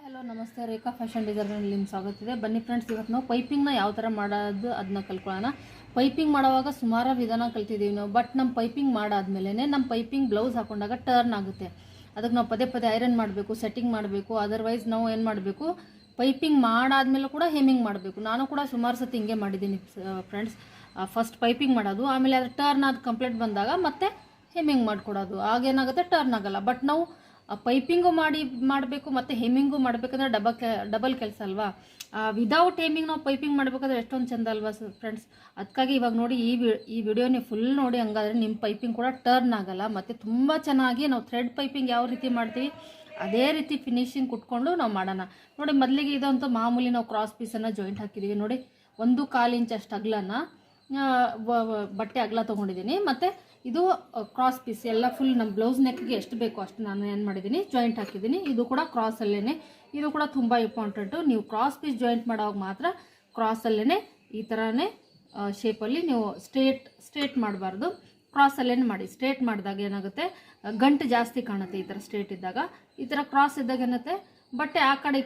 Hello ನಮಸ್ತೆ, ರೇಖಾ fashion ಡಿಸೈನಲ್ಲಿ ನಿಮ್ಮ ಸ್ವಾಗತ ಇದೆ. ಬನ್ನಿ ಫ್ರೆಂಡ್ಸ್, ಇವತ್ತು ನಾವು ಪೈಪಿಂಗ್ನ ಯಾವ ಥರ ಮಾಡೋದು ಅದನ್ನ ಕಲ್ತ್ಕೊಳ್ಳೋಣ. ಪೈಪಿಂಗ್ ಮಾಡುವಾಗ ಸುಮಾರು ವಿಧಾನ ಕಲ್ತಿದ್ದೀವಿ ನಾವು. ಬಟ್ ನಮ್ಮ ಪೈಪಿಂಗ್ ಮಾಡಾದ್ಮೇಲೆ ನಮ್ಮ ಪೈಪಿಂಗ್ ಬ್ಲೌಸ್ ಹಾಕೊಂಡಾಗ ಟರ್ನ್ ಆಗುತ್ತೆ. ಅದಕ್ಕೆ ನಾವು ಪದೇ ಪದೇ ಐರನ್ ಮಾಡಬೇಕು, ಸೆಟ್ಟಿಂಗ್ ಮಾಡಬೇಕು. ಅದರ್ವೈಸ್ ನಾವು ಏನು ಮಾಡಬೇಕು, ಪೈಪಿಂಗ್ ಮಾಡಾದ್ಮೇಲೆ ಕೂಡ ಹೆಮ್ಮಿಂಗ್ ಮಾಡಬೇಕು. ನಾನು ಕೂಡ ಸುಮಾರು ಸತಿ ಹಿಂಗೆ ಮಾಡಿದ್ದೀನಿ ಫ್ರೆಂಡ್ಸ್. ಫಸ್ಟ್ ಪೈಪಿಂಗ್ ಮಾಡೋದು, ಆಮೇಲೆ ಅದು ಟರ್ನ್ ಆದ ಕಂಪ್ಲೀಟ್ ಬಂದಾಗ ಮತ್ತೆ ಹೆಮ್ಮಿಂಗ್ ಮಾಡಿಕೊಡೋದು. ಆಗೇನಾಗುತ್ತೆ, ಟರ್ನ್ ಆಗಲ್ಲ. ಬಟ್ ನಾವು ಪೈಪಿಂಗು ಮಾಡಬೇಕು ಮತ್ತು ಹೆಮ್ಮಿಂಗು ಮಾಡಬೇಕಂದ್ರೆ ಡಬಲ್ ಕೆಲಸ ಅಲ್ವಾ. ವಿದೌಟ್ ಹೆಮ್ಮಿಂಗ್ ನಾವು ಪೈಪಿಂಗ್ ಮಾಡಬೇಕಾದ್ರೆ ಎಷ್ಟೊಂದು ಚೆಂದ ಅಲ್ವಾ ಫ್ರೆಂಡ್ಸ್. ಅದಕ್ಕಾಗಿ ಇವಾಗ ನೋಡಿ, ಈ ವಿಡಿಯೋನೇ ಫುಲ್ ನೋಡಿ, ಹಂಗಾದ್ರೆ ನಿಮ್ಮ ಪೈಪಿಂಗ್ ಕೂಡ ಟರ್ನ್ ಆಗಲ್ಲ. ಮತ್ತು ತುಂಬ ಚೆನ್ನಾಗಿ ನಾವು ಥ್ರೆಡ್ ಪೈಪಿಂಗ್ ಯಾವ ರೀತಿ ಮಾಡ್ತೀವಿ ಅದೇ ರೀತಿ ಫಿನಿಶಿಂಗ್ ಕುಟ್ಕೊಂಡು ನಾವು ಮಾಡೋಣ. ನೋಡಿ, ಮೊದಲಿಗೆ ಇದಂತೂ ಮಾಮೂಲಿ ನಾವು ಕ್ರಾಸ್ ಪೀಸನ್ನು ಜಾಯಿಂಟ್ ಹಾಕಿದ್ದೀವಿ. ನೋಡಿ, 1.25 ಇಂಚ್ ಅಷ್ಟು ಅಗಲನ ಬಟ್ಟೆ ಅಗಲ ತೊಗೊಂಡಿದ್ದೀನಿ. ಮತ್ತು ಇದು ಕ್ರಾಸ್ ಪೀಸ್ ಎಲ್ಲ ಫುಲ್ ನಮ್ಮ ಬ್ಲೌಸ್ ನೆಕ್ಗೆ ಎಷ್ಟು ಬೇಕೋ ಅಷ್ಟು ನಾನು ಏನು ಮಾಡಿದ್ದೀನಿ, ಜಾಯಿಂಟ್ ಹಾಕಿದ್ದೀನಿ. ಇದು ಕೂಡ ಕ್ರಾಸಲ್ಲೇ. ಇದು ಕೂಡ ತುಂಬ ಇಂಪಾರ್ಟೆಂಟು. ನೀವು ಕ್ರಾಸ್ ಪೀಸ್ ಜಾಯಿಂಟ್ ಮಾಡೋವಾಗ ಮಾತ್ರ ಕ್ರಾಸಲ್ಲೇ ಈ ಥರನೇ ಶೇಪಲ್ಲಿ ನೀವು ಸ್ಟ್ರೇಟ್ ಮಾಡಬಾರ್ದು, ಕ್ರಾಸಲ್ಲೇ ಮಾಡಿ. ಸ್ಟ್ರೇಟ್ ಮಾಡಿದಾಗ ಏನಾಗುತ್ತೆ, ಗಂಟು ಜಾಸ್ತಿ ಕಾಣುತ್ತೆ. ಈ ಥರ ಸ್ಟ್ರೇಟ್ ಇದ್ದಾಗ, ಈ ಥರ ಕ್ರಾಸ್ ಇದ್ದಾಗ ಏನಾಗುತ್ತೆ, ಬಟ್ಟೆ ಆ ಕಡೆ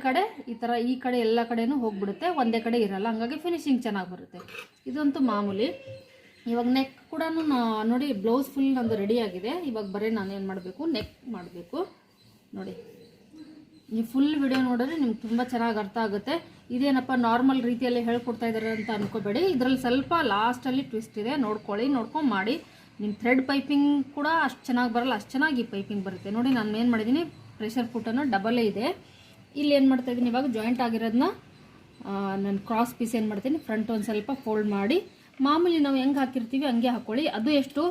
ಈ ಕಡೆ ಎಲ್ಲ ಕಡೆನೂ ಹೋಗ್ಬಿಡುತ್ತೆ, ಒಂದೇ ಕಡೆ ಇರಲ್ಲ. ಹಂಗಾಗಿ ಫಿನಿಶಿಂಗ್ ಚೆನ್ನಾಗಿ ಬರುತ್ತೆ. ಇದಂತೂ ಮಾಮೂಲಿ. ಇವಾಗ ನೆಕ್ ಕೂಡ ನೋಡಿ, ಬ್ಲೌಸ್ ಫುಲ್ ನಂದು ರೆಡಿ ಆಗಿದೆ. ಇವಾಗ ಬರೀ ನಾನು ಏನು ಮಾಡಬೇಕು, ನೆಕ್ ಮಾಡಬೇಕು. ನೋಡಿ, ನೀವು ಫುಲ್ ವಿಡಿಯೋ ನೋಡಿದ್ರೆ ನಿಮ್ಗೆ ತುಂಬ ಚೆನ್ನಾಗಿ ಅರ್ಥ ಆಗುತ್ತೆ. ಇದೇನಪ್ಪ ನಾರ್ಮಲ್ ರೀತಿಯಲ್ಲಿ ಹೇಳ್ಕೊಡ್ತಾ ಇದ್ದಾರೆ ಅಂತ ಅನ್ಕೋಬೇಡಿ. ಇದರಲ್ಲಿ ಸ್ವಲ್ಪ ಲಾಸ್ಟಲ್ಲಿ ಟ್ವಿಸ್ಟ್ ಇದೆ, ನೋಡ್ಕೊಂಡು ಮಾಡಿ. ನಿಮ್ಮ ಥ್ರೆಡ್ ಪೈಪಿಂಗ್ ಕೂಡ ಅಷ್ಟು ಚೆನ್ನಾಗಿ ಬರಲ್ಲ, ಅಷ್ಟು ಚೆನ್ನಾಗಿ ಈ ಪೈಪಿಂಗ್ ಬರುತ್ತೆ. ನೋಡಿ, ನಾನು ಏನು ಮಾಡಿದ್ದೀನಿ, ಪ್ರೆಷರ್ ಫುಟನ್ನು ಡಬಲೇ ಇದೆ. ಇಲ್ಲಿ ಏನು ಮಾಡ್ತಾಯಿದ್ದೀನಿ, ಇವಾಗ ಜಾಯಿಂಟ್ ಆಗಿರೋದನ್ನ ನಾನು ಕ್ರಾಸ್ ಪೀಸ್ ಏನು ಮಾಡ್ತೀನಿ, ಫ್ರಂಟ್ ಒಂದು ಸ್ವಲ್ಪ ಫೋಲ್ಡ್ ಮಾಡಿ, ಮಾಮೂಲಿ ನಾವು ಹೆಂಗೆ ಹಾಕಿರ್ತೀವಿ ಹಂಗೆ ಹಾಕ್ಕೊಳ್ಳಿ. ಅದು ಎಷ್ಟು,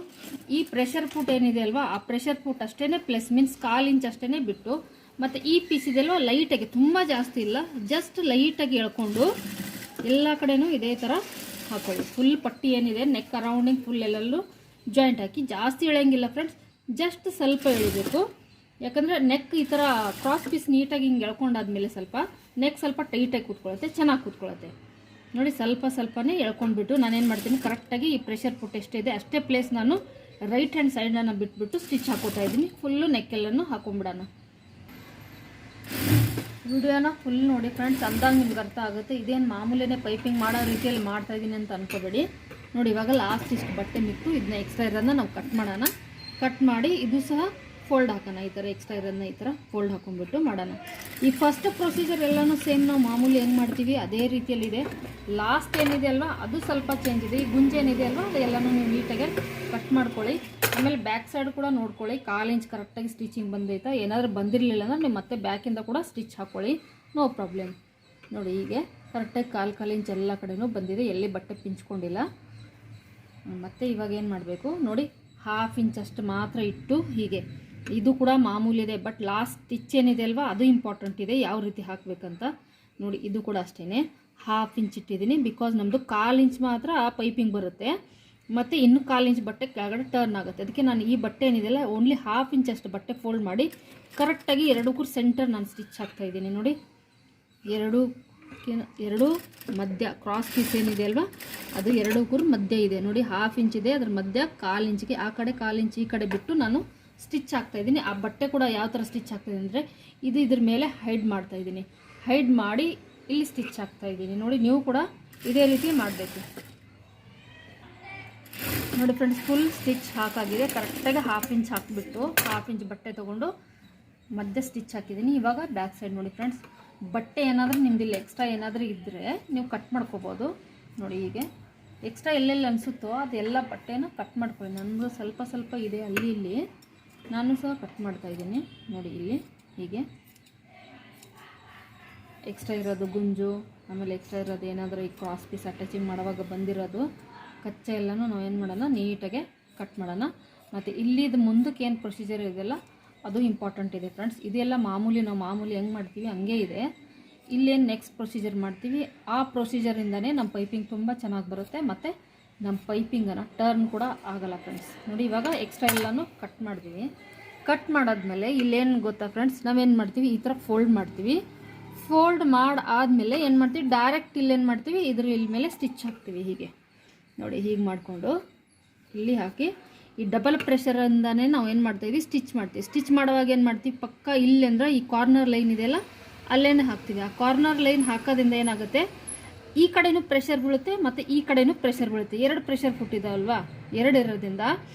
ಈ ಪ್ರೆಷರ್ ಫುಟ್ ಏನಿದೆ ಅಲ್ವಾ, ಆ ಪ್ರೆಷರ್ ಫುಟ್ ಅಷ್ಟೇ ಪ್ಲಸ್ ಮೀನ್ಸ್ 1/4 ಇಂಚ್ ಅಷ್ಟೇ ಬಿಟ್ಟು, ಮತ್ತು ಈ ಪೀಸ್ ಇದೆಲ್ವ ಲೈಟಾಗಿ, ತುಂಬ ಜಾಸ್ತಿ ಇಲ್ಲ, ಜಸ್ಟ್ ಲೈಟಾಗಿ ಎಳ್ಕೊಂಡು ಎಲ್ಲ ಕಡೆನೂ ಇದೇ ಥರ ಹಾಕ್ಕೊಳ್ಳಿ. ಫುಲ್ ಪಟ್ಟಿ ಏನಿದೆ ನೆಕ್ ಅರೌಂಡಿಂಗ್ ಫುಲ್ ಎಲ್ಲೆಲ್ಲೂ ಜಾಯಿಂಟ್ ಹಾಕಿ. ಜಾಸ್ತಿ ಎಳೆಯಂಗಿಲ್ಲ ಫ್ರೆಂಡ್ಸ್, ಜಸ್ಟ್ ಸ್ವಲ್ಪ ಎಳಿಬೇಕು. ಯಾಕಂದರೆ ನೆಕ್ ಈ ಥರ ಕ್ರಾಸ್ ಪೀಸ್ ನೀಟಾಗಿ ಹಿಂಗೆ ಎಳ್ಕೊಂಡಾದ್ಮೇಲೆ ಸ್ವಲ್ಪ ನೆಕ್ ಸ್ವಲ್ಪ ಟೈಟಾಗಿ ಕೂತ್ಕೊಳ್ಳುತ್ತೆ, ಚೆನ್ನಾಗಿ ಕೂತ್ಕೊಳ್ಳುತ್ತೆ. ನೋಡಿ, ಸ್ವಲ್ಪನೇ ಎಳ್ಕೊಂಡ್ಬಿಟ್ಟು ನಾನೇನು ಮಾಡ್ತೀನಿ, ಕರೆಕ್ಟಾಗಿ ಈ ಪ್ರೆಷರ್ ಫುಟ್ ಎಷ್ಟಿದೆ ಅಷ್ಟೇ ಪ್ಲೇಸ್ ನಾನು ರೈಟ್ ಹ್ಯಾಂಡ್ ಸೈಡನ್ನು ಬಿಟ್ಬಿಟ್ಟು ಸ್ಟಿಚ್ ಹಾಕೋತಾ ಇದ್ದೀನಿ. ಫುಲ್ಲು ನೆಕ್ಕೆಲ್ಲನೂ ಹಾಕೊಂಡ್ಬಿಡೋಣ. ವಿಡಿಯೋನ ಫುಲ್ ನೋಡಿ ಫ್ರೆಂಡ್ಸ್, ಅಂದಾಗ ನಿಮ್ಗೆ ಅರ್ಥ ಆಗುತ್ತೆ. ಇದೇನು ಮಾಮೂಲಿನೇ ಪೈಪಿಂಗ್ ಮಾಡೋ ರೀತಿಯಲ್ಲಿ ಮಾಡ್ತಾಯಿದ್ದೀನಿ ಅಂತ ಅನ್ಕೋಬೇಡಿ. ನೋಡಿ, ಇವಾಗ ಲಾಸ್ಟ್ ಇಷ್ಟು ಬಟ್ಟೆ ಮಿಕ್ಕು, ಇದನ್ನ ಎಕ್ಸ್ಟ್ರಾ ಇರೋದನ್ನ ನಾವು ಕಟ್ ಮಾಡೋಣ. ಕಟ್ ಮಾಡಿ ಇದು ಸಹ ಫೋಲ್ಡ್ ಹಾಕೋಣ. ಈ ಥರ ಎಕ್ಸ್ಟ್ರಾ ಇರೋದನ್ನ ಈ ಥರ ಫೋಲ್ಡ್ ಹಾಕೊಂಡ್ಬಿಟ್ಟು ಮಾಡೋಣ. ಈ ಫಸ್ಟ್ ಪ್ರೊಸೀಜರ್ ಎಲ್ಲನೂ ಸೇಮ್ ನಾವು ಮಾಮೂಲಿ ಹೆಂಗೆ ಮಾಡ್ತೀವಿ ಅದೇ ರೀತಿಯಲ್ಲಿದೆ. ಲಾಸ್ಟ್ ಏನಿದೆ ಅಲ್ವಾ, ಅದು ಸ್ವಲ್ಪ ಚೇಂಜ್ ಇದೆ. ಈ ಗುಂಜೆ ಏನಿದೆ ಅಲ್ವಾ, ಅದೆಲ್ಲನೂ ನೀವು ನೀಟಾಗಿ ಕಟ್ ಮಾಡ್ಕೊಳ್ಳಿ. ಆಮೇಲೆ ಬ್ಯಾಕ್ ಸೈಡ್ ಕೂಡ ನೋಡ್ಕೊಳ್ಳಿ, 1/4 ಇಂಚ್ ಕರೆಕ್ಟಾಗಿ ಸ್ಟಿಚಿಂಗ್ ಬಂದೈತಾ. ಏನಾದರೂ ಬಂದಿರಲಿಲ್ಲ ಅಂದರೆ ನೀವು ಮತ್ತೆ ಬ್ಯಾಕಿಂದ ಕೂಡ ಸ್ಟಿಚ್ ಹಾಕ್ಕೊಳ್ಳಿ, ನೋ ಪ್ರಾಬ್ಲಮ್. ನೋಡಿ, ಹೀಗೆ ಕರೆಕ್ಟಾಗಿ 1/4 ಇಂಚ್ ಎಲ್ಲ ಕಡೆನೂ ಬಂದಿದೆ, ಎಲ್ಲಿ ಬಟ್ಟೆ ಪಿಂಚ್ಕೊಂಡಿಲ್ಲ. ಮತ್ತು ಇವಾಗ ಏನು ಮಾಡಬೇಕು ನೋಡಿ, 1/2 ಇಂಚ್ ಅಷ್ಟು ಮಾತ್ರ ಇಟ್ಟು ಹೀಗೆ. ಇದು ಕೂಡ ಮಾಮೂಲಿ ಇದೆ, ಬಟ್ ಲಾಸ್ಟ್ ಸ್ಟಿಚ್ ಏನಿದೆ ಅಲ್ವಾ, ಅದು ಇಂಪಾರ್ಟೆಂಟ್ ಇದೆ, ಯಾವ ರೀತಿ ಹಾಕಬೇಕಂತ. ನೋಡಿ, ಇದು ಕೂಡ ಅಷ್ಟೇ 1/2 ಇಂಚ್ ಇಟ್ಟಿದ್ದೀನಿ. ಬಿಕಾಸ್ ನಮ್ಮದು 1/4 ಇಂಚ್ ಮಾತ್ರ ಪೈಪಿಂಗ್ ಬರುತ್ತೆ, ಮತ್ತು ಇನ್ನು 1/4 ಇಂಚ್ ಬಟ್ಟೆ ಕೆಳಗಡೆ ಟರ್ನ್ ಆಗುತ್ತೆ. ಅದಕ್ಕೆ ನಾನು ಈ ಬಟ್ಟೆ ಏನಿದೆಲ್ಲ ಓನ್ಲಿ 1/2 ಇಂಚ್ ಅಷ್ಟು ಬಟ್ಟೆ ಫೋಲ್ಡ್ ಮಾಡಿ ಕರೆಕ್ಟಾಗಿ ಎರಡಕ್ಕೂ ಸೆಂಟರ್ ನಾನು ಸ್ಟಿಚ್ ಹಾಕ್ತಾಯಿದ್ದೀನಿ. ನೋಡಿ, ಎರಡು ಮಧ್ಯ ಕ್ರಾಸ್ ಪೀಸ್ ಏನಿದೆ ಅಲ್ವಾ, ಅದು ಎರಡಕ್ಕೂ ಮಧ್ಯ ಇದೆ. ನೋಡಿ, 1/2 ಇಂಚ್ ಇದೆ, ಅದ್ರ ಮಧ್ಯ 1/4 ಇಂಚಿಗೆ ಆ ಕಡೆ 1/4 ಇಂಚ್ ಈ ಕಡೆ ಬಿಟ್ಟು ನಾನು ಸ್ಟಿಚ್ ಹಾಕ್ತಾಯಿದ್ದೀನಿ. ಆ ಬಟ್ಟೆ ಕೂಡ ಯಾವ ಥರ ಸ್ಟಿಚ್ ಹಾಕ್ತಾಯಿದ್ದೀನಿ ಅಂದರೆ, ಇದ್ರ ಮೇಲೆ ಹೈಡ್ ಮಾಡ್ತಾಯಿದ್ದೀನಿ. ಹೈಡ್ ಮಾಡಿ ಇಲ್ಲಿ ಸ್ಟಿಚ್ ಹಾಕ್ತಾಯಿದ್ದೀನಿ. ನೋಡಿ, ನೀವು ಕೂಡ ಇದೇ ರೀತಿ ಮಾಡಬೇಕು. ನೋಡಿ ಫ್ರೆಂಡ್ಸ್, ಫುಲ್ ಸ್ಟಿಚ್ ಹಾಕಾಗಿದೆ. ಕರೆಕ್ಟಾಗಿ 1/2 ಇಂಚ್ ಹಾಕಿಬಿಟ್ಟು 1/2 ಇಂಚ್ ಬಟ್ಟೆ ತೊಗೊಂಡು ಮಧ್ಯೆ ಸ್ಟಿಚ್ ಹಾಕಿದ್ದೀನಿ. ಇವಾಗ ಬ್ಯಾಕ್ ಸೈಡ್ ನೋಡಿ ಫ್ರೆಂಡ್ಸ್, ಬಟ್ಟೆ ಏನಾದರೂ ನಿಮ್ಮದಿಲ್ಲ ಎಕ್ಸ್ಟ್ರಾ ಏನಾದರೂ ಇದ್ದರೆ ನೀವು ಕಟ್ ಮಾಡ್ಕೋಬೋದು. ನೋಡಿ, ಹೀಗೆ ಎಕ್ಸ್ಟ್ರಾ ಎಲ್ಲೆಲ್ಲಿ ಅನಿಸುತ್ತೋ ಅದೆಲ್ಲ ಬಟ್ಟೆನ ಕಟ್ ಮಾಡ್ಕೊಳ್ಳಿ. ನನ್ನದು ಸ್ವಲ್ಪ ಇದೆ ಇಲ್ಲಿ, ನಾನು ಸಹ ಕಟ್ ಮಾಡ್ತಾಯಿದ್ದೀನಿ. ನೋಡಿ, ಇಲ್ಲಿ ಹೀಗೆ ಎಕ್ಸ್ಟ್ರಾ ಇರೋದು ಗುಂಜು, ಆಮೇಲೆ ಎಕ್ಸ್ಟ್ರಾ ಇರೋದು ಏನಾದರೂ ಈ ಕ್ರಾಸ್ ಪೀಸ್ ಅಟ್ಯಾಚಿಂಗ್ ಮಾಡುವಾಗ ಬಂದಿರೋದು ಕಚ್ಚೆ ಎಲ್ಲನೂ ನಾವು ಏನು ಮಾಡೋಣ, ನೀಟಾಗೆ ಕಟ್ ಮಾಡೋಣ. ಮತ್ತು ಇಲ್ಲಿದು ಮುಂದಕ್ಕೆ ಏನು ಪ್ರೊಸೀಜರ್ ಇದೆಯಲ್ಲ ಅದು ಇಂಪಾರ್ಟೆಂಟ್ ಇದೆ ಫ್ರೆಂಡ್ಸ್. ಇದೆಲ್ಲ ಮಾಮೂಲಿ, ನಾವು ಮಾಮೂಲಿ ಹೆಂಗೆ ಮಾಡ್ತೀವಿ ಹಂಗೆ ಇದೆ. ಇಲ್ಲೇನು ನೆಕ್ಸ್ಟ್ ಪ್ರೊಸೀಜರ್ ಮಾಡ್ತೀವಿ, ಆ ಪ್ರೊಸೀಜರಿಂದನೇ ನಮ್ಮ ಪೈಪಿಂಗ್ ತುಂಬ ಚೆನ್ನಾಗಿ ಬರುತ್ತೆ, ಮತ್ತು ನಮ್ಮ ಪೈಪಿಂಗನ್ನು ಟರ್ನ್ ಕೂಡ ಆಗಲ್ಲ ಫ್ರೆಂಡ್ಸ್. ನೋಡಿ, ಇವಾಗ ಎಕ್ಸ್ಟ್ರಾ ಎಲ್ಲನೂ ಕಟ್ ಮಾಡ್ತೀವಿ. ಕಟ್ ಮಾಡಾದ್ಮೇಲೆ ಇಲ್ಲೇನು ಗೊತ್ತಾ ಫ್ರೆಂಡ್ಸ್, ನಾವೇನು ಮಾಡ್ತೀವಿ, ಈ ಥರ ಫೋಲ್ಡ್ ಮಾಡ್ತೀವಿ. ಫೋಲ್ಡ್ ಮಾಡಾದ್ಮೇಲೆ ಏನು ಮಾಡ್ತೀವಿ, ಡೈರೆಕ್ಟ್ ಇಲ್ಲೇನು ಮಾಡ್ತೀವಿ, ಇಲ್ಲಿ ಮೇಲೆ ಸ್ಟಿಚ್ ಹಾಕ್ತೀವಿ. ಹೀಗೆ ನೋಡಿ, ಹೀಗೆ ಮಾಡಿಕೊಂಡು ಇಲ್ಲಿ ಹಾಕಿ ಈ ಡಬಲ್ ಪ್ರೆಷರಿಂದನೇ ನಾವು ಏನು ಮಾಡ್ತಾಯಿದ್ವಿ, ಸ್ಟಿಚ್ ಮಾಡ್ತೀವಿ. ಸ್ಟಿಚ್ ಮಾಡುವಾಗ ಏನು ಮಾಡ್ತೀವಿ, ಪಕ್ಕ ಇಲ್ಲಿ ಅಂದರೆ ಈ ಕಾರ್ನರ್ ಲೈನ್ ಇದೆಯಲ್ಲ ಅಲ್ಲೇನೆ ಹಾಕ್ತೀವಿ. ಆ ಕಾರ್ನರ್ ಲೈನ್ ಹಾಕೋದ್ರಿಂದ ಏನಾಗುತ್ತೆ, ಈ ಕಡೆನೂ ಪ್ರೆಷರ್ ಬೀಳುತ್ತೆ ಮತ್ತು ಈ ಕಡೆನೂ ಪ್ರೆಷರ್ ಬೀಳುತ್ತೆ. 2 ಪ್ರೆಷರ್ ಇದಾವಲ್ವಾ, 2 ಇರೋದ್ರಿಂದ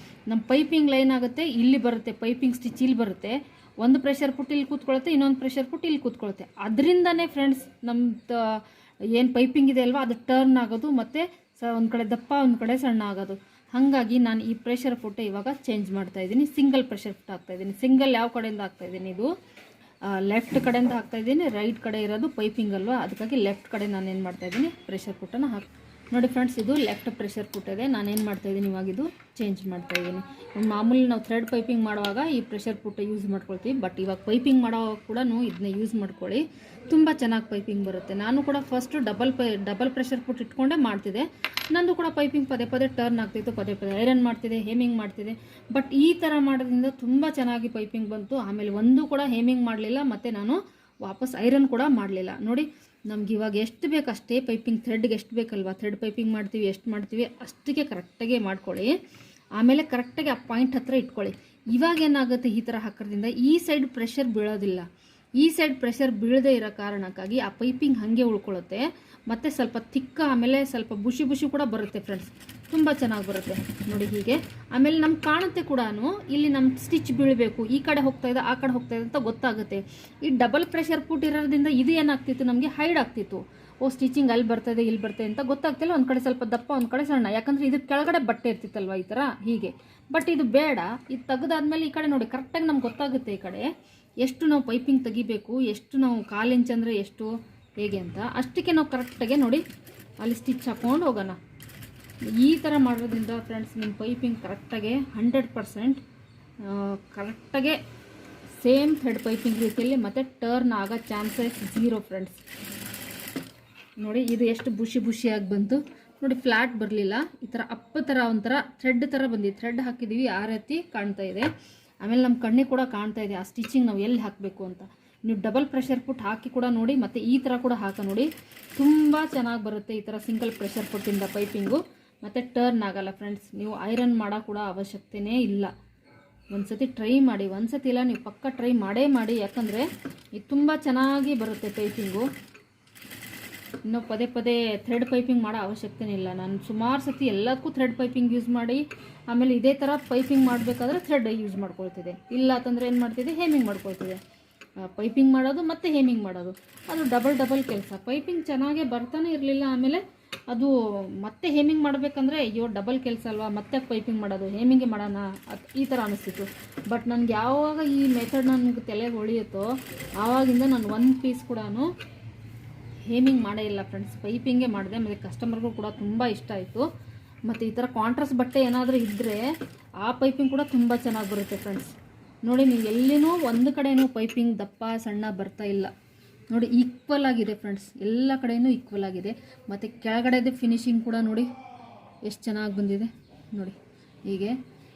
ನಮ್ಮ ಪೈಪಿಂಗ್ ಲೈನ್ ಆಗುತ್ತೆ, ಇಲ್ಲಿ ಬರುತ್ತೆ ಪೈಪಿಂಗ್ ಸ್ಟಿಚ್ ಇಲ್ಲಿ ಬರುತ್ತೆ. ಒಂದು ಪ್ರೆಷರ್ ಪುಟ್ ಇಲ್ಲಿ ಕೂತ್ಕೊಳ್ಳುತ್ತೆ, ಇನ್ನೊಂದು ಪ್ರೆಷರ್ ಪುಟ್ ಇಲ್ಲಿ ಕೂತ್ಕೊಳ್ಳುತ್ತೆ. ಅದರಿಂದನೇ ಫ್ರೆಂಡ್ಸ್ ನಮ್ಮದು ಏನು ಪೈಪಿಂಗ್ ಇದೆ ಅಲ್ವಾ ಅದು ಟರ್ನ್ ಆಗೋದು ಮತ್ತು ಒಂದು ಕಡೆ ದಪ್ಪ ಒಂದು ಕಡೆ ಸಣ್ಣ ಆಗೋದು. ಹಾಗಾಗಿ ನಾನು ಈ ಪ್ರೆಷರ್ ಪುಟ್ ಇವಾಗ ಚೇಂಜ್ ಮಾಡ್ತಾ ಇದ್ದೀನಿ. ಸಿಂಗಲ್ ಪ್ರೆಷರ್ ಪುಟ್ ಹಾಕ್ತಾ ಇದ್ದೀನಿ. ಸಿಂಗಲ್ ಯಾವ ಕಡೆಯಿಂದ ಹಾಕ್ತಾ ಇದ್ದೀನಿ, ಇದು ಲೆಫ್ಟ್ ಕಡೆಯಿಂದ ಹಾಕ್ತಾ ಇದ್ದೀನಿ. ರೈಟ್ ಕಡೆ ಇರೋದು ಪೈಪಿಂಗ್ ಅಲ್ವಾ, ಅದಕ್ಕಾಗಿ ಲೆಫ್ಟ್ ಕಡೆ ನಾನು ಏನು ಮಾಡ್ತಾ ಇದ್ದೀನಿ, ಪ್ರೆಷರ್ ಪುಟ್ಟನ್ನು ನೋಡಿ ಫ್ರೆಂಡ್ಸ್, ಇದು ಲೆಫ್ಟ್ ಪ್ರೆಷರ್ ಪುಟ್ ಇದೆ. ನಾನೇನು ಮಾಡ್ತಾ ಇದ್ದೀನಿ ಇವಾಗ, ಇದು ಚೇಂಜ್ ಮಾಡ್ತಾ ಇದ್ದೀನಿ. ಮಾಮೂಲಿ ನಾವು ಥ್ರೆಡ್ ಪೈಪಿಂಗ್ ಮಾಡುವಾಗ ಈ ಪ್ರೆಷರ್ ಪುಟ್ ಯೂಸ್ ಮಾಡ್ಕೊಳ್ತೀವಿ, ಬಟ್ ಇವಾಗ ಪೈಪಿಂಗ್ ಮಾಡುವಾಗ ಕೂಡ ಇದನ್ನ ಯೂಸ್ ಮಾಡ್ಕೊಳ್ಳಿ, ತುಂಬ ಚೆನ್ನಾಗಿ ಪೈಪಿಂಗ್ ಬರುತ್ತೆ. ನಾನು ಕೂಡ ಫಸ್ಟು ಡಬಲ್ ಪ್ರೆಷರ್ ಪುಟ್ ಇಟ್ಕೊಂಡೇ ಮಾಡ್ತಿದ್ದೆ. ನಂದು ಕೂಡ ಪೈಪಿಂಗ್ ಪದೇ ಪದೇ ಟರ್ನ್ ಆಗ್ತಿತ್ತು, ಪದೇ ಪದೇ ಐರನ್ ಮಾಡ್ತಿದ್ದೆ, ಹೇಮಿಂಗ್ ಮಾಡ್ತಿದ್ದೆ. ಬಟ್ ಈ ಥರ ಮಾಡೋದ್ರಿಂದ ತುಂಬ ಚೆನ್ನಾಗಿ ಪೈಪಿಂಗ್ ಬಂತು. ಆಮೇಲೆ ಒಂದು ಕೂಡ ಹೇಮಿಂಗ್ ಮಾಡಲಿಲ್ಲ ಮತ್ತು ನಾನು ವಾಪಸ್ ಐರನ್ ಕೂಡ ಮಾಡಲಿಲ್ಲ. ನೋಡಿ ನಮ್ಗೆ ಇವಾಗ ಎಷ್ಟು ಬೇಕು ಅಷ್ಟೇ ಪೈಪಿಂಗ್, ಥ್ರೆಡ್ಗೆ ಎಷ್ಟು ಬೇಕಲ್ವಾ, ಥ್ರೆಡ್ ಪೈಪಿಂಗ್ ಮಾಡ್ತೀವಿ ಎಷ್ಟು ಮಾಡ್ತೀವಿ ಅಷ್ಟಕ್ಕೆ ಕರೆಕ್ಟಾಗಿ ಮಾಡ್ಕೊಳ್ಳಿ. ಆಮೇಲೆ ಕರೆಕ್ಟಾಗಿ ಆ ಪಾಯಿಂಟ್ ಹತ್ರ ಇಟ್ಕೊಳ್ಳಿ. ಇವಾಗ ಏನಾಗುತ್ತೆ, ಈ ಥರ ಹಾಕೋದ್ರಿಂದ ಈ ಸೈಡ್ ಪ್ರೆಷರ್ ಬೀಳೋದಿಲ್ಲ. ಈ ಸೈಡ್ ಪ್ರೆಷರ್ ಬೀಳದೇ ಇರೋ ಕಾರಣಕ್ಕಾಗಿ ಆ ಪೈಪಿಂಗ್ ಹಾಗೆ ಉಳ್ಕೊಳ್ಳುತ್ತೆ ಮತ್ತು ಸ್ವಲ್ಪ ತಿಕ್ಕ, ಆಮೇಲೆ ಸ್ವಲ್ಪ ಬುಷಿ ಕೂಡ ಬರುತ್ತೆ ಫ್ರೆಂಡ್ಸ್, ತುಂಬ ಚೆನ್ನಾಗಿ ಬರುತ್ತೆ ನೋಡಿ ಹೀಗೆ. ಆಮೇಲೆ ನಮ್ಗೆ ಕಾಣುತ್ತೆ ಕೂಡ ಇಲ್ಲಿ ನಮ್ಮ ಸ್ಟಿಚ್ ಬೀಳಬೇಕು, ಈ ಕಡೆ ಹೋಗ್ತಾ ಇದೆ ಆ ಕಡೆ ಹೋಗ್ತಾ ಇದೆ ಅಂತ ಗೊತ್ತಾಗುತ್ತೆ. ಈ ಡಬಲ್ ಪ್ರೆಷರ್ ಪುಟ್ ಇರೋದ್ರಿಂದ ಇದು ಏನಾಗ್ತಿತ್ತು, ನಮಗೆ ಹೈಡ್ ಆಗ್ತಿತ್ತು. ಸ್ಟಿಚಿಂಗ್ ಅಲ್ಲಿ ಬರ್ತದೆ ಇಲ್ಲಿ ಬರ್ತದೆ ಅಂತ ಗೊತ್ತಾಗ್ತಿಲ್ಲ. ಒಂದು ಕಡೆ ಸ್ವಲ್ಪ ದಪ್ಪ ಒಂದು ಕಡೆ ಸಣ್ಣ, ಯಾಕಂದರೆ ಇದ್ರ ಕೆಳಗಡೆ ಬಟ್ಟೆ ಇರ್ತಿತ್ತಲ್ವ ಈ ಥರ ಹೀಗೆ. ಬಟ್ ಇದು ಬೇಡ, ಇದು ತೆಗೆದಾದ್ಮೇಲೆ ಈ ಕಡೆ ನೋಡಿ ಕರೆಕ್ಟಾಗಿ ನಮ್ಗೆ ಗೊತ್ತಾಗುತ್ತೆ ಈ ಕಡೆ ಎಷ್ಟು ನಾವು ಪೈಪಿಂಗ್ ತೆಗಿಬೇಕು, ಎಷ್ಟು ನಾವು 1/4 ಇಂಚ್ ಅಂದರೆ ಎಷ್ಟು ಹೇಗೆ ಅಂತ ಅಷ್ಟಕ್ಕೆ ನಾವು ಕರೆಕ್ಟಾಗೆ ನೋಡಿ ಅಲ್ಲಿ ಸ್ಟಿಚ್ ಹಾಕ್ಕೊಂಡು ಹೋಗೋಣ. ಈ ಥರ ಮಾಡೋದ್ರಿಂದ ಫ್ರೆಂಡ್ಸ್ ನಿಮ್ಮ ಪೈಪಿಂಗ್ ಕರೆಕ್ಟಾಗೆ 100% ಕರೆಕ್ಟಾಗೆ ಸೇಮ್ ಥ್ರೆಡ್ ಪೈಪಿಂಗ್ ರೀತಿಯಲ್ಲಿ ಮತ್ತು ಟರ್ನ್ ಆಗೋ ಚಾನ್ಸಸ್ 0 ಫ್ರೆಂಡ್ಸ್. ನೋಡಿ ಇದು ಎಷ್ಟು ಬುಷಿಯಾಗಿ ಬಂತು ನೋಡಿ, ಫ್ಲ್ಯಾಟ್ ಬರಲಿಲ್ಲ, ಈ ಥರ ಅಪ್ಪ ಥರ ಒಂಥರ ಥ್ರೆಡ್ ಥರ ಬಂದಿದೆ. ಥ್ರೆಡ್ ಹಾಕಿದ್ದೀವಿ ಆ ರೀತಿ ಕಾಣ್ತಾ ಇದೆ. ಆಮೇಲೆ ನಮ್ಮ ಕಣ್ಣಿಗೆ ಕೂಡ ಕಾಣ್ತಾ ಇದೆ ಆ ಸ್ಟಿಚಿಂಗ್ ನಾವು ಎಲ್ಲಿ ಹಾಕಬೇಕು ಅಂತ. ನೀವು ಡಬಲ್ ಪ್ರೆಷರ್ ಪುಟ್ ಹಾಕಿ ಕೂಡ ನೋಡಿ, ಮತ್ತು ಈ ಥರ ಕೂಡ ಹಾಕಿ ನೋಡಿ, ತುಂಬ ಚೆನ್ನಾಗಿ ಬರುತ್ತೆ ಈ ಥರ ಸಿಂಗಲ್ ಪ್ರೆಷರ್ ಪುಟ್ಟಿಂದ ಪೈಪಿಂಗು. ಮತ್ತು ಟರ್ನ್ ಆಗಲ್ಲ ಫ್ರೆಂಡ್ಸ್. ನೀವು ಐರನ್ ಮಾಡೋ ಕೂಡ ಅವಶ್ಯಕತೆಯೇ ಇಲ್ಲ. ಒಂದು ಸತಿ ಟ್ರೈ ಮಾಡಿ, ಒಂದು ಸತಿ ಇಲ್ಲ ನೀವು ಪಕ್ಕ ಟ್ರೈ ಮಾಡೇ ಮಾಡಿ, ಯಾಕಂದರೆ ಇದು ತುಂಬ ಚೆನ್ನಾಗಿ ಬರುತ್ತೆ ಪೈಪಿಂಗು. ಇನ್ನು ಪದೇ ಪದೇ ಥ್ರೆಡ್ ಪೈಪಿಂಗ್ ಮಾಡೋ ಅವಶ್ಯಕತೆನೇ ಇಲ್ಲ. ನಾನು ಸುಮಾರು ಸತಿ ಎಲ್ಲದಕ್ಕೂ ಥ್ರೆಡ್ ಪೈಪಿಂಗ್ ಯೂಸ್ ಮಾಡಿ, ಆಮೇಲೆ ಇದೇ ಥರ ಪೈಪಿಂಗ್ ಮಾಡಬೇಕಾದ್ರೆ ಥ್ರೆಡ್ ಯೂಸ್ ಮಾಡ್ಕೊಳ್ತಿದ್ದೆ. ಇಲ್ಲ ಅಂತಂದರೆ ಏನು ಮಾಡ್ತಿದ್ದೆ, ಹೇಮಿಂಗ್ ಮಾಡ್ಕೊಳ್ತಿದ್ದೆ. ಪೈಪಿಂಗ್ ಮಾಡೋದು ಮತ್ತು ಹೇಮಿಂಗ್ ಮಾಡೋದು ಅದು ಡಬಲ್ ಕೆಲಸ. ಪೈಪಿಂಗ್ ಚೆನ್ನಾಗೇ ಬರ್ತಾನೆ ಇರಲಿಲ್ಲ. ಆಮೇಲೆ ಅದು ಮತ್ತೆ ಹೇಮಿಂಗ್ ಮಾಡಬೇಕಂದ್ರೆ ಅಯ್ಯೋ ಡಬಲ್ ಕೆಲಸ ಅಲ್ವಾ, ಮತ್ತೆ ಪೈಪಿಂಗ್ ಮಾಡೋದು, ಹೇಮಿಂಗೇ ಮಾಡೋಣ ಈ ಥರ ಅನಿಸ್ತಿತ್ತು. ಬಟ್ ನನಗೆ ಯಾವಾಗ ಈ ಮೆಥಡ್ ನನಗೆ ತಲೆಗೆ ಹೊಳಿಯುತ್ತೋ ಆವಾಗಿಂದ ನಾನು ಒಂದು ಪೀಸ್ ಕೂಡ ಹೇಮಿಂಗ್ ಮಾಡೇ ಇಲ್ಲ ಫ್ರೆಂಡ್ಸ್, ಪೈಪಿಂಗೇ ಮಾಡಿದೆ. ಮತ್ತು ಕಸ್ಟಮರ್ಗೂ ಕೂಡ ತುಂಬ ಇಷ್ಟ ಆಯಿತು. ಮತ್ತು ಈ ಥರ ಕಾಂಟ್ರಾಸ್ಟ್ ಬಟ್ಟೆ ಏನಾದರೂ ಇದ್ದರೆ ಆ ಪೈಪಿಂಗ್ ಕೂಡ ತುಂಬ ಚೆನ್ನಾಗಿ ಬರುತ್ತೆ ಫ್ರೆಂಡ್ಸ್. ನೋಡಿ ನೀವು ಎಲ್ಲಿನೂ ಒಂದು ಕಡೆಯೂ ಪೈಪಿಂಗ್ ದಪ್ಪ ಸಣ್ಣ ಬರ್ತಾ ಇಲ್ಲ ನೋಡಿ, ಈಕ್ವಲ್ ಆಗಿದೆ ಫ್ರೆಂಡ್ಸ್, ಎಲ್ಲ ಕಡೆಯೂ ಈಕ್ವಲ್ ಆಗಿದೆ. ಮತ್ತು ಕೆಳಗಡೆದು ಫಿನಿಶಿಂಗ್ ಕೂಡ ನೋಡಿ ಎಷ್ಟು ಚೆನ್ನಾಗಿ ಬಂದಿದೆ ನೋಡಿ. ಹೀಗೆ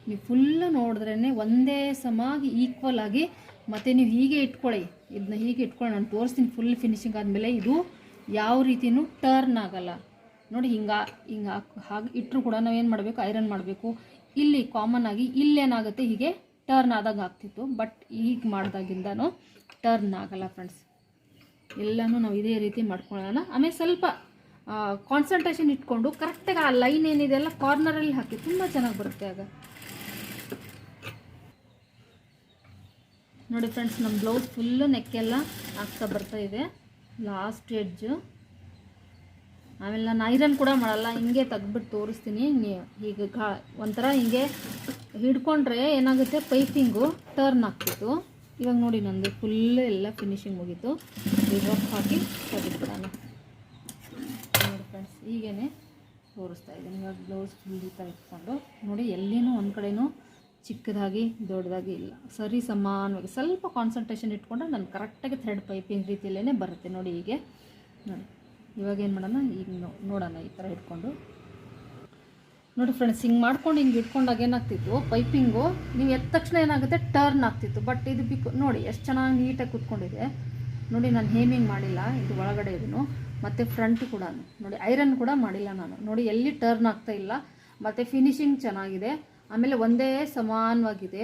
ನೀವು ಫುಲ್ಲು ನೋಡಿದ್ರೇ ಒಂದೇ ಸಮಾಗಿ ಈಕ್ವಲ್ ಆಗಿ, ಮತ್ತು ನೀವು ಹೀಗೆ ಇಟ್ಕೊಳ್ಳಿ, ಇದನ್ನ ಹೀಗೆ ಇಟ್ಕೊಳ್ಳಿ. ನಾನು ತೋರಿಸ್ತೀನಿ ಫುಲ್ ಫಿನಿಶಿಂಗ್ ಆದಮೇಲೆ ಇದು ಯಾವ ರೀತಿಯೂ ಟರ್ನ್ ಆಗಲ್ಲ ನೋಡಿ. ಹಿಂಗೆ ಹಾಗೆ ಇಟ್ಟರು ಕೂಡ ನಾವೇನು ಮಾಡಬೇಕು, ಐರನ್ ಮಾಡಬೇಕು. ಇಲ್ಲಿ ಕಾಮನ್ ಆಗಿ ಇಲ್ಲೇನಾಗುತ್ತೆ, ಹೀಗೆ ಟರ್ನ್ ಆದಾಗ ಆಗ್ತಿತ್ತು. ಬಟ್ ಈಗ ಮಾಡಿದಾಗಿಂದನೂ ಟರ್ನ್ ಆಗಲ್ಲ ಫ್ರೆಂಡ್ಸ್. ಎಲ್ಲನೂ ನಾವು ಇದೇ ರೀತಿ ಮಾಡ್ಕೊಳ್ಳೋಣ. ಆಮೇಲೆ ಸ್ವಲ್ಪ ಕಾನ್ಸಂಟ್ರೇಷನ್ ಇಟ್ಕೊಂಡು ಕರೆಕ್ಟಾಗಿ ಆ ಲೈನ್ ಏನಿದೆ ಅಲ್ಲ ಕಾರ್ನರಲ್ಲಿ ಹಾಕಿ, ತುಂಬ ಚೆನ್ನಾಗಿ ಬರುತ್ತೆ ಆಗ ನೋಡಿ ಫ್ರೆಂಡ್ಸ್. ನಮ್ಮ ಬ್ಲೌಸ್ ಫುಲ್ಲು ನೆಕ್ಕೆಲ್ಲ ಆಗ್ತಾ ಬರ್ತಾ ಇದೆ, ಲಾಸ್ಟ್ ಎಡ್ಜು. ಆಮೇಲೆ ನಾನು ಐರನ್ ಕೂಡ ಮಾಡಲ್ಲ, ಹಿಂಗೆ ತೆಗ್ದುಬಿಟ್ಟು ತೋರಿಸ್ತೀನಿ. ಈಗ ಒಂಥರ ಹಿಂಗೆ ಹಿಡ್ಕೊಂಡ್ರೆ ಏನಾಗುತ್ತೆ, ಪೈಪಿಂಗು ಟರ್ನ್ ಆಗ್ತಿತ್ತು. ಇವಾಗ ನೋಡಿ ನಂದು ಫುಲ್ ಎಲ್ಲ ಫಿನಿಶಿಂಗ್ ಮುಗೀತು. ರಫ್ ಹಾಕಿ ತೆಗೆದುಬಿಡೋಣ ನೋಡಿ ಫ್ರೆಂಡ್ಸ್. ಹೀಗೇ ತೋರಿಸ್ತಾ ಇದ್ದೀನಿ. ಇವಾಗ ಬ್ಲೌಸ್ ಫುಲ್ ಈ ಥರ ಇಟ್ಕೊಂಡು ನೋಡಿ, ಎಲ್ಲಿನೂ ಒಂದು ಕಡೆನೂ ಚಿಕ್ಕದಾಗಿ ದೊಡ್ಡದಾಗಿ ಇಲ್ಲ, ಸರಿ ಸಮಾನವಾಗಿ ಸ್ವಲ್ಪ ಕಾನ್ಸಂಟ್ರೇಷನ್ ಇಟ್ಕೊಂಡ್ರೆ ನಾನು ಕರೆಕ್ಟಾಗಿ ಥ್ರೆಡ್ ಪೈಪಿಂಗ್ ರೀತಿಯಲ್ಲೇ ಬರುತ್ತೆ ನೋಡಿ. ಹೀಗೆ ನೋಡಿ ಇವಾಗ ಏನು ಮಾಡೋಣ, ಈಗ ನೋಡೋಣ ಈ ಥರ ಇಟ್ಕೊಂಡು ನೋಡಿ ಫ್ರೆಂಡ್ಸ್. ಹಿಂಗೆ ಮಾಡ್ಕೊಂಡು ಹಿಂಗೆ ಇಟ್ಕೊಂಡಾಗ ಏನಾಗ್ತಿತ್ತು, ಪೈಪಿಂಗು ನೀವು ಎದ್ದ ತಕ್ಷಣ ಏನಾಗುತ್ತೆ, ಟರ್ನ್ ಆಗ್ತಿತ್ತು. ಬಟ್ ಇದು ನೋಡಿ ಎಷ್ಟು ಚೆನ್ನಾಗಿ ನೀಟಾಗಿ ಕೂತ್ಕೊಂಡಿದೆ ನೋಡಿ. ನಾನು ಹೇಮಿಂಗ್ ಮಾಡಿಲ್ಲ, ಇದು ಒಳಗಡೆ ಇದನ್ನು. ಮತ್ತು ಫ್ರಂಟ್ ಕೂಡ ನೋಡಿ ಐರನ್ ಕೂಡ ಮಾಡಿಲ್ಲ ನಾನು ನೋಡಿ. ಎಲ್ಲಿ ಟರ್ನ್ ಆಗ್ತಾ ಇಲ್ಲ, ಮತ್ತು ಫಿನಿಶಿಂಗ್ ಚೆನ್ನಾಗಿದೆ. ಆಮೇಲೆ ಒಂದೇ ಸಮಾನವಾಗಿದೆ.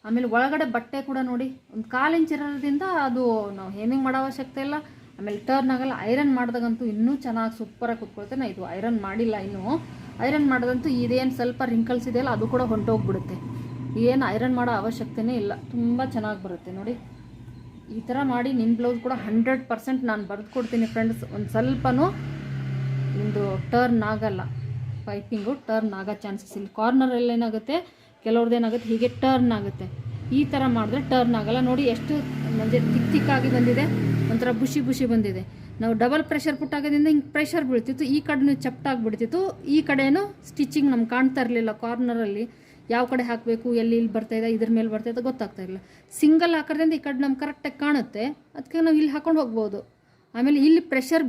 ಆಮೇಲೆ ಒಳಗಡೆ ಬಟ್ಟೆ ಕೂಡ ನೋಡಿ ಒಂದು 1/4 ಇಂಚ್ ಇರೋದ್ರಿಂದ ಅದು ನಾವು ಹೇಮಿಂಗ್ ಮಾಡೋ ಅವಶ್ಯಕತೆ ಇಲ್ಲ. ಆಮೇಲೆ ಟರ್ನ್ ಆಗಲ್ಲ. ಐರನ್ ಮಾಡಿದಾಗಂತೂ ಇನ್ನೂ ಚೆನ್ನಾಗಿ ಸೂಪರಾಗಿ ಕುತ್ಕೊಳುತ್ತೆ. ನಾ ಇದು ಐರನ್ ಮಾಡಿಲ್ಲ ಇನ್ನೂ. ಐರನ್ ಮಾಡೋದಂತೂ ಇದೇನು ಸ್ವಲ್ಪ ರಿಂಕಲ್ಸ್ ಇದೆಯಲ್ಲ ಅದು ಕೂಡ ಹೊಂಟೋಗ್ಬಿಡುತ್ತೆ. ಏನು ಐರನ್ ಮಾಡೋ ಅವಶ್ಯಕತೆನೇ ಇಲ್ಲ. ತುಂಬ ಚೆನ್ನಾಗಿ ಬರುತ್ತೆ ನೋಡಿ. ಈ ಥರ ಮಾಡಿ ನಿಮ್ಮ ಬ್ಲೌಸ್ ಕೂಡ 100% ನಾನು ಬರೆದು ಕೊಡ್ತೀನಿ ಫ್ರೆಂಡ್ಸ್. ಒಂದು ಸ್ವಲ್ಪನೂ ನಿಮ್ಮದು ಟರ್ನ್ ಆಗಲ್ಲ, ಪೈಪಿಂಗು ಟರ್ನ್ ಆಗೋ ಚಾನ್ಸಸ್ ಇಲ್ಲ. ಕಾರ್ನರಲ್ಲಿ ಏನಾಗುತ್ತೆ, ಕೆಲವ್ರದ್ದು ಏನಾಗುತ್ತೆ ಹೀಗೆ ಟರ್ನ್ ಆಗುತ್ತೆ. ಈ ಥರ ಮಾಡಿದ್ರೆ ಟರ್ನ್ ಆಗಲ್ಲ. ನೋಡಿ ಎಷ್ಟು ಅಂದರೆ ತಿಕ್ಕಾಗಿ ಬಂದಿದೆ, ಒಂಥರ ಬುಷಿ ಬಂದಿದೆ. ನಾವು ಡಬಲ್ ಪ್ರೆಷರ್ ಪುಟ್ಟಾಗೋದ್ರಿಂದ ಹಿಂಗೆ ಪ್ರೆಷರ್ ಬೀಳ್ತಿತ್ತು, ಈ ಕಡೆ ಚಪ್ಟಾಗಿಬಿಡ್ತಿತ್ತು. ಈ ಕಡೆನೂ ಸ್ಟಿಚಿಂಗ್ ನಮ್ಗೆ ಕಾಣ್ತಾ ಇರಲಿಲ್ಲ. ಕಾರ್ನರಲ್ಲಿ ಯಾವ ಕಡೆ ಹಾಕಬೇಕು, ಎಲ್ಲಿ ಇಲ್ಲಿ ಬರ್ತಾಯಿದೆ, ಇದ್ರ ಮೇಲೆ ಬರ್ತಾಯಿದೆ ಗೊತ್ತಾಗ್ತಾ ಇಲ್ಲ. ಸಿಂಗಲ್ ಹಾಕೋದ್ರಿಂದ ಈ ಕಡೆ ನಮ್ಗೆ ಕರೆಕ್ಟಾಗಿ ಕಾಣುತ್ತೆ. ಅದಕ್ಕೆ ನಾವು ಇಲ್ಲಿ ಹಾಕೊಂಡು ಹೋಗ್ಬೋದು. ಆಮೇಲೆ ಇಲ್ಲಿ ಪ್ರೆಷರ್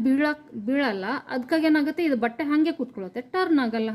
ಬೀಳಲ್ಲ. ಅದಕ್ಕಾಗಿ ಏನಾಗುತ್ತೆ, ಇದು ಬಟ್ಟೆ ಹಾಗೆ ಕೂತ್ಕೊಳ್ಳುತ್ತೆ, ಟರ್ನ್ ಆಗಲ್ಲ.